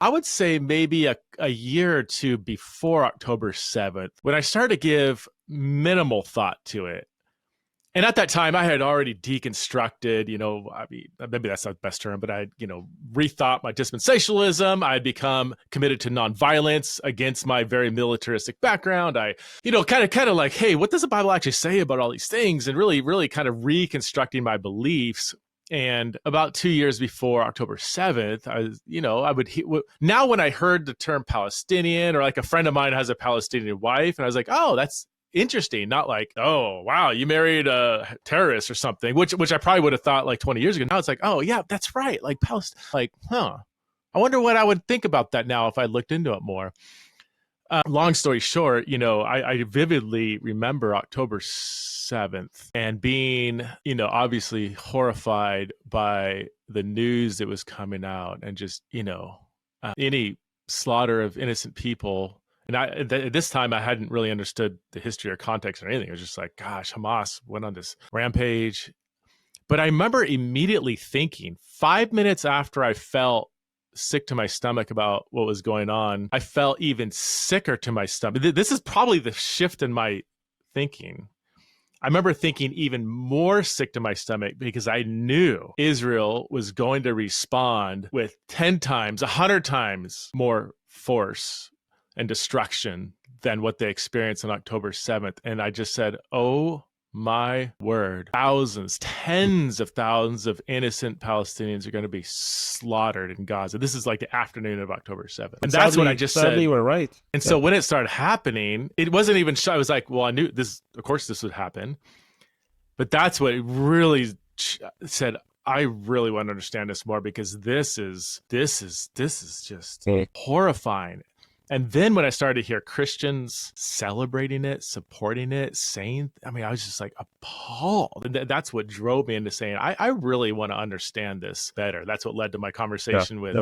I would say maybe a year or two before October 7th, when I started to give minimal thought to it. And at that time, I had already deconstructed, I mean, maybe that's not the best term, but I, rethought my dispensationalism. I had become committed to nonviolence against my very militaristic background. I, kind of like, hey, what does the Bible actually say about all these things? And really, really kind of reconstructing my beliefs. And about 2 years before October 7th, now when I heard the term Palestinian, or like a friend of mine has a Palestinian wife, and I was like, oh, that's interesting. Not like, oh, wow, you married a terrorist or something, which I probably would have thought like 20 years ago. Now it's like, oh, yeah, that's right. Like Palestine, like, I wonder what I would think about that now if I looked into it more. Long story short, I vividly remember October 7th and being, obviously horrified by the news that was coming out, and just, any slaughter of innocent people. And at this time, I hadn't really understood the history or context or anything. It was just like, gosh, Hamas went on this rampage. But I remember immediately thinking, 5 minutes after I felt sick to my stomach about what was going on, I felt even sicker to my stomach. This is probably the shift in my thinking. I remember thinking even more sick to my stomach because I knew Israel was going to respond with 10 times, 100 times more force and destruction than what they experienced on October 7th. And I just said, oh my word, thousands, tens of thousands of innocent Palestinians are going to be slaughtered in Gaza. This is like the afternoon of October 7th. And that's when I just said, sadly, we're right. And so when it started happening, it wasn't even, I was like, well, I knew this, of course this would happen. But that's what really said, I really want to understand this more, because this is just horrifying. And then when I started to hear Christians celebrating it, supporting it, saying, I mean, I was just like appalled. And that's what drove me into saying, I really want to understand this better. That's what led to my conversation with